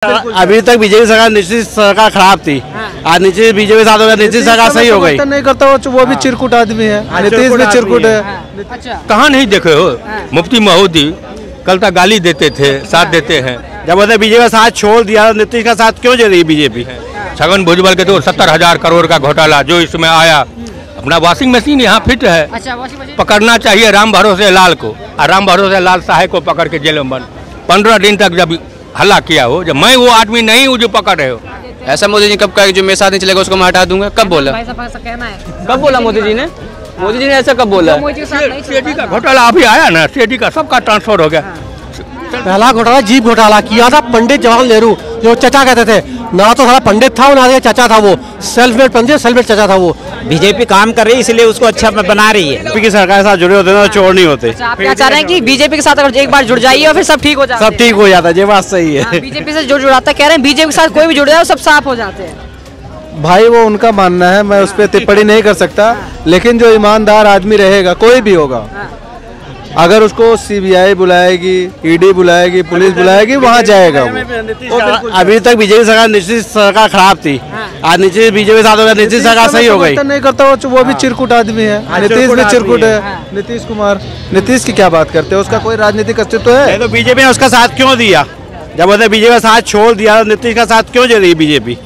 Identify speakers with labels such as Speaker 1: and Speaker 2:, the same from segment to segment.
Speaker 1: अभी तक बीजेपी सरकार नीतीश सरकार खराब थी। आज नीतीश बीजेपी साथ हो गया, नीतीश सरकार सही हो गई।
Speaker 2: नहीं करता वो भी चिरकुट आदमी है, नीतीश भी चिरकुट है।
Speaker 3: कहाँ नहीं देखे हो मुफ्ती महोदी कल तक गाली देते थे, साथ देते हैं।
Speaker 1: जब उन्होंने बीजेपी का साथ छोड़ दिया, नीतीश का साथ क्यों दे रही बीजेपी?
Speaker 3: छगन भुजबल के तो 70,000 करोड़ का घोटाला जो इसमें आया। अपना वॉशिंग मशीन यहाँ फिट है। पकड़ना चाहिए राम भरोसे लाल को, और राम भरोसे लाल साहे को पकड़ के जेल में बंद 15 दिन तक जब हल्ला किया हो, जब मैं वो आदमी नहीं हूँ जो पकड़ रहे हो।
Speaker 4: ऐसा मोदी जी कब कहा कि जो मेरे साथ नहीं चलेगा उसको मैं हटा दूंगा? कब बोला? कब बोला मोदी जी ने? मोदी जी ने ऐसा कब बोला?
Speaker 3: सीडी का घोटाला अभी आया ना, सीडी का सबका ट्रांसफर हो गया।
Speaker 2: पहला घोटाला जीप घोटाला किया था पंडित जवाहरलाल नेहरू, जो चचा कहते थे। ना तो सारा पंडित था, ना चचा था, वो सेल्फ मेड पंडित, सेल्फ मेड चचा था वो।
Speaker 5: बीजेपी काम कर रही है इसलिए उसको अच्छा बना रही है।
Speaker 1: बीजेपी की सरकार के साथ जुड़े होते ना, चोर नहीं होते।
Speaker 6: आप क्या चाह रहे हैं कि बीजेपी के साथ अगर एक बार जुड़ जाइए और फिर सब ठीक हो जाता है?
Speaker 1: सब ठीक हो जाता है, ये बात सही है।
Speaker 6: बीजेपी से जो जुड़ाता कह रहे हैं बीजेपी के साथ कोई भी जुड़ जाए सब साफ हो जाते हैं।
Speaker 2: भाई वो उनका मानना है, मैं उस पर टिप्पणी नहीं कर सकता। लेकिन जो ईमानदार आदमी रहेगा, कोई भी होगा, अगर उसको सीबीआई बुलाएगी, ईडी बुलाएगी, पुलिस बुलाएगी, वहाँ जाएगा वो।
Speaker 1: अभी तक बीजेपी सरकार नीतीश सरकार खराब थी। आज नीतीश बीजेपी साथ हो गया, नीतीश सरकार सही हो गई।
Speaker 2: नहीं करता वो भी चिरकुट आदमी है, नीतीश भी चिरकुट है। नीतीश कुमार, नीतीश की क्या बात करते हैं? उसका कोई राजनीतिक अस्तित्व है?
Speaker 1: तो बीजेपी ने उसका साथ क्यों दिया? जब उन्होंने बीजेपी का साथ छोड़ दिया, नीतीश का साथ क्यों दे रही बीजेपी?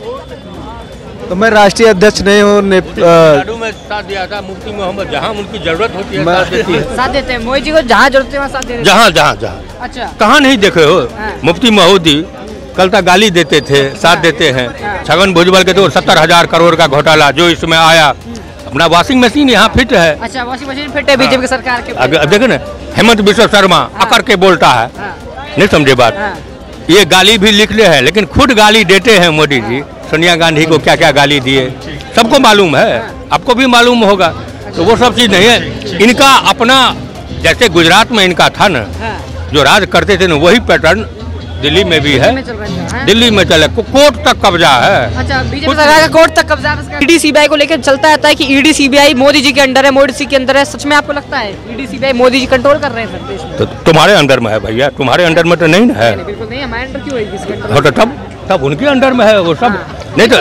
Speaker 2: तो मैं राष्ट्रीय अध्यक्ष नहीं हूँ।
Speaker 3: नाडू में साथ दिया था मुफ्ती मोहम्मद, जहाँ उनकी जरूरत होती है
Speaker 6: साथ देते हैं। मोदी जी को जहाँ जरूरत है वहाँ साथ देते हैं।
Speaker 3: जहाँ
Speaker 6: अच्छा,
Speaker 3: कहाँ नहीं देखे हो मुफ्ती महोदी कल तक गाली देते थे, साथ देते हैं। छगन भुजबल के तो 70,000 करोड़ का घोटाला जो इसमें आया। अपना वॉशिंग मशीन यहाँ फिट है।
Speaker 6: अच्छा, वॉशिंग मशीन फिट है बीजेपी की सरकार के।
Speaker 3: अब देखो ना, हेमंत बिश्व शर्मा अकड़ के बोलता है, नहीं समझे बात। ये गाली भी लिख ले है, लेकिन खुद गाली देते हैं मोदी जी। सोनिया गांधी को क्या क्या गाली दिए सबको मालूम है, आपको भी मालूम होगा। तो वो सब चीज नहीं है इनका अपना। जैसे गुजरात में इनका था ना, जो राज करते थे ना, वही पैटर्न दिल्ली में भी है। दिल्ली में चले कोर्ट तक कब्जा है।
Speaker 6: अच्छा, बीजेपी सरकार का कोर्ट तक कब्जा है। ईडी सीबीआई को लेकर चलता रहता है कि ईडी सीबीआई मोदी जी के अंडर है, मोदी जी के अंदर है। सच में आपको लगता है ED CBI Modi ji control कर रहे हैं देश में?
Speaker 3: तो तुम्हारे अंडर में है भैया, तुम्हारे अंडर में तो नहीं है।
Speaker 6: बिल्कुल नहीं, हमारे अंडर क्यों है?
Speaker 3: तो तब उनके अंडर में है वो सब। नहीं तो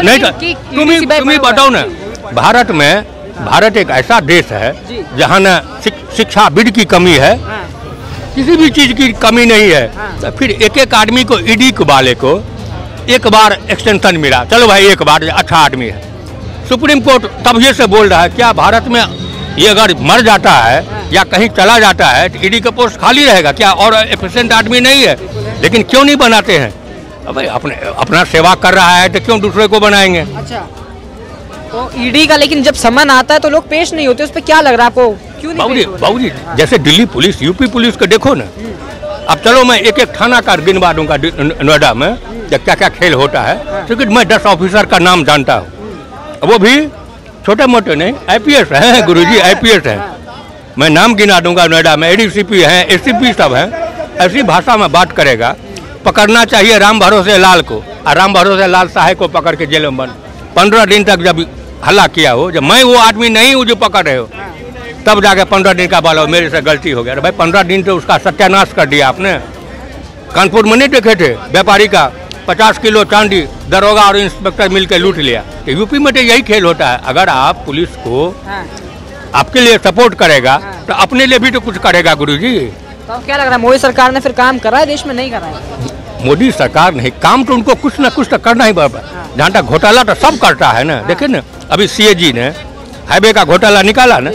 Speaker 3: तुम ही बताओ ना। भारत एक ऐसा देश है जहाँ न शिक्षा विद की कमी है, किसी भी चीज की कमी नहीं है। तो फिर एक एक आदमी को ईडी वाले को एक बार एक्सटेंशन मिला, चलो भाई एक बार, अच्छा आदमी है। सुप्रीम कोर्ट तब ये से बोल रहा है क्या भारत में ये अगर मर जाता है या कहीं चला जाता है तो ईडी का पोस्ट खाली रहेगा क्या? और एफिशिएंट आदमी नहीं है, लेकिन क्यों नहीं बनाते हैं? भाई अपना सेवा कर रहा है तो क्यों दूसरे को बनाएंगे? अच्छा,
Speaker 6: तो ईडी का लेकिन जब समन आता है तो लोग पेश नहीं होते, उस पर क्या लग रहा है आपको? क्यों नहीं?
Speaker 3: बाबूजी जैसे दिल्ली पुलिस, यूपी पुलिस को देखो ना। अब चलो मैं एक एक थाना का गिनवा दूंगा नोएडा में क्या क्या खेल होता है, क्योंकि मैं 10 ऑफिसर का नाम जानता हूँ। वो भी छोटे मोटे नहीं, IPS हैं गुरुजी, IPS हैं। मैं नाम गिना दूंगा नोएडा में, ADCP हैं, ACP सब हैं। ऐसी भाषा में बात करेगा। पकड़ना चाहिए राम भरोसे लाल को, और राम भरोसे लाल साहे को पकड़ के जेल में बंद 15 दिन तक जब हल्ला किया हो, जब मैं वो आदमी नहीं हूँ जो पकड़ रहे हो, तब जाके 15 दिन का बोला मेरे से गलती हो गया। भाई 15 दिन तो उसका सत्यानाश कर दिया आपने। कानपुर में नहीं देखे थे व्यापारी का 50 किलो चांदी दरोगा और इंस्पेक्टर मिलकर लूट लिया। तो यूपी में तो यही खेल होता है। अगर आप पुलिस को आपके लिए सपोर्ट करेगा तो अपने लिए भी तो कुछ करेगा गुरुजी।
Speaker 6: तो क्या लग रहा है मोदी सरकार ने फिर काम करा है देश में? नहीं करा है
Speaker 3: मोदी सरकार नहीं काम, तो उनको कुछ ना कुछ तो करना ही पड़ता है। जहाँ तक घोटाला तो सब करता है ना। देखिए ना, अभी CAG ने हाईवे का घोटाला निकाला ना,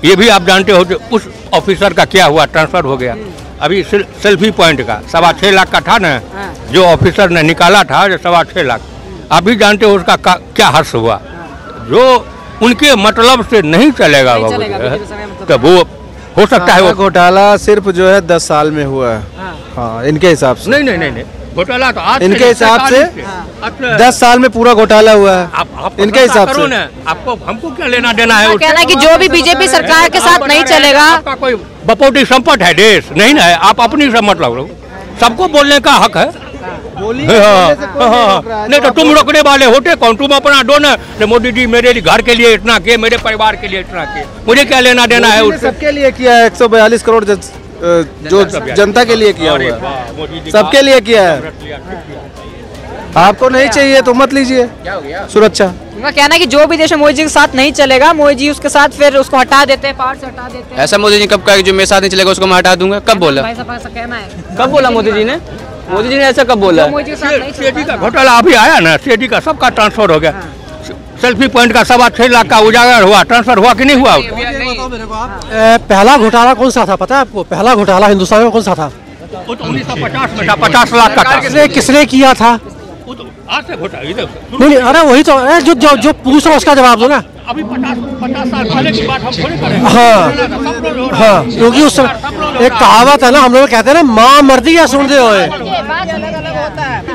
Speaker 3: ये भी आप जानते हो उस ऑफिसर का क्या हुआ, ट्रांसफर हो गया। अभी सेल्फी पॉइंट का 6.25 लाख का था ना, जो ऑफिसर ने निकाला था, जो 6.25 लाख, आप भी जानते हो उसका क्या हर्ष हुआ। जो उनके मतलब से नहीं चलेगा बाबू, तो वो हो सकता है वो
Speaker 2: घोटाला सिर्फ जो है 10 साल में हुआ है। हाँ, इनके हिसाब से
Speaker 3: नहीं घोटाला तो आज
Speaker 2: इनके हिसाब से 10 साल में पूरा घोटाला हुआ है।
Speaker 3: आप
Speaker 2: इनके हिसाब से
Speaker 3: आपको हमको क्या लेना देना है?
Speaker 6: कहना है कि जो भी बीजेपी सरकार के साथ नहीं चलेगा,
Speaker 3: आपका कोई बपोटी संपट है देश नहीं है। आप अपनी से मतलब लो, सबको बोलने का हक है। नहीं तो तुम रोकने वाले होते कौन? तुम अपना दो ना, मोदी जी मेरे घर के लिए इतना किए, मेरे परिवार के लिए इतना किए, मुझे क्या लेना देना है उससे?
Speaker 2: सबके लिए किया है, 142 करोड़ जो जनता के लिए किया हुआ है, सबके लिए किया है। आपको नहीं चाहिए तो मत लीजिए।
Speaker 4: क्या हो गया?
Speaker 2: सुरक्षा।
Speaker 6: उनका कहना है कि जो भी देश में मोदी जी के साथ नहीं चलेगा, मोदी जी उसके साथ फिर उसको हटा देते हैं, पावर से हटा देते हैं।
Speaker 4: ऐसा मोदी जी कब कहा कि जो मेरे साथ नहीं चलेगा उसको मैं हटा दूंगा? कब बोला?
Speaker 6: भाई साहब ऐसा कहना है।
Speaker 4: कब बोला मोदी जी ने? मोदी जी ने ऐसा कब बोला?
Speaker 6: मोदी जी के साथ नहीं
Speaker 3: सीडी का घोटाला अभी आया ना, सीडी का सबका ट्रांसफर हो गया। सेल्फी पॉइंट का 6.25 लाख का उजागर हुआ, ट्रांसफर हुआ कि नहीं हुआ?
Speaker 7: पहला घोटाला कौन सा था पता है आपको? पहला घोटाला हिंदुस्तान में कौन सा था?
Speaker 3: वो तो 1950 में था, 50 लाख का था।
Speaker 7: किसने किया था?
Speaker 3: वो तो आज से घोटाला इधर
Speaker 7: नहीं, अरे वही तो जो पूछ रहा उसका जवाब दो ना।
Speaker 3: अभी 50 साल पहले की बात हम थोड़ी करें।
Speaker 7: हाँ, क्योंकि उस एक कहावत है ना, हम लोग कहते हैं ना, माँ मर्दी या सुन दे होए।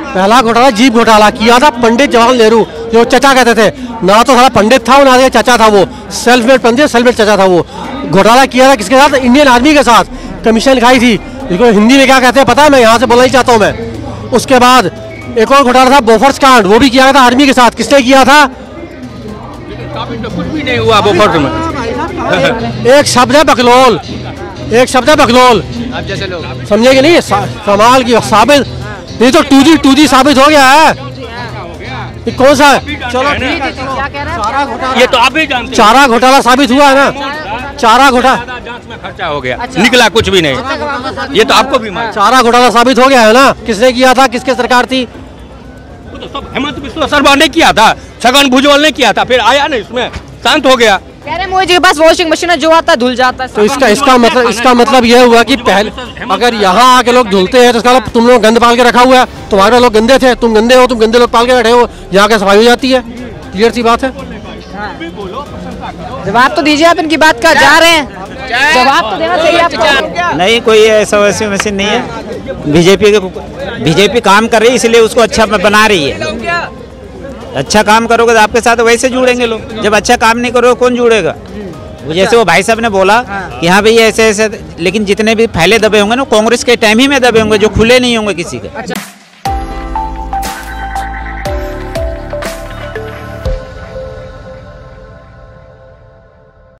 Speaker 7: पहला घोटाला जीप घोटाला किया था पंडित जवाहरलाल नेहरू, जो चचा कहते थे। ना तो सारा पंडित था, ना चचा था, वो सेल्फ मेड पंडित, सेल्फ मेड चचा था। वो घोटाला किया था किसके साथ? इंडियन आर्मी के साथ। कमीशन खाई थी, इसको हिंदी में क्या कहते हैं पता है? मैं यहाँ से बोलना ही चाहता हूँ मैं। उसके बाद एक और घोटाला था बोफर्स कांड, वो भी किया था आर्मी के साथ। किसने किया था?
Speaker 3: तो कुछ भी नहीं हुआ बोफर्स में।
Speaker 7: एक शब्द है बकलोल, एक शब्द है बकलोल,
Speaker 4: आप जैसे लोग
Speaker 7: समझे कि नहीं? कमाल की साबित नहीं तो 2G साबित हो गया है। ये कौन सा है? चलो ठीक है,
Speaker 6: क्या कह रहे हैं?
Speaker 3: ये तो आप भी जानते हैं।
Speaker 7: चारा घोटाला साबित हुआ है ना? चारा घोटाला,
Speaker 3: जांच में खर्चा हो गया, निकला कुछ भी नहीं। ये तो आपको भी मालूम।
Speaker 7: चारा घोटाला साबित हो गया है ना? किसने किया था? किसकी सरकार थी?
Speaker 3: वो तो सब हेमंत बिस्वा शर्मा ने किया था, छगन भुजबल ने किया था, फिर आया ना इसमें, शांत हो गया।
Speaker 6: कह रहे मोदी जी के पास वॉशिंग मशीन है, जो आता है धुल जाता है।
Speaker 7: तो इसका मतलब यह हुआ कि पहले अगर यहाँ आके लोग धुलते हैं तो इसका मतलब तुम लोग गंद पाल के रखा हुआ है। तुम्हारे लोग गंदे थे, तुम गंदे हो, तुम गंदे लोग पाल के बैठे हो, यहाँ के सफाई हो जाती है। क्लियर सी बात है।
Speaker 6: जवाब तो दीजिए आप इनकी बात का। जा रहे हैं, जवाब तो देना चाहिए आपको।
Speaker 5: नहीं, कोई ऐसा वैसी मशीन नहीं है। बीजेपी काम कर रही है, इसलिए उसको अच्छा बना रही है। अच्छा काम करोगे तो आपके साथ वैसे जुड़ेंगे लोग। जब अच्छा काम नहीं करोगे कौन जुड़ेगा? जैसे वो भाई साहब ने बोला कि हाँ भैया ऐसे ऐसे, लेकिन जितने भी फैले दबे होंगे ना, कांग्रेस के टाइम ही में दबे होंगे, जो खुले नहीं होंगे किसी के।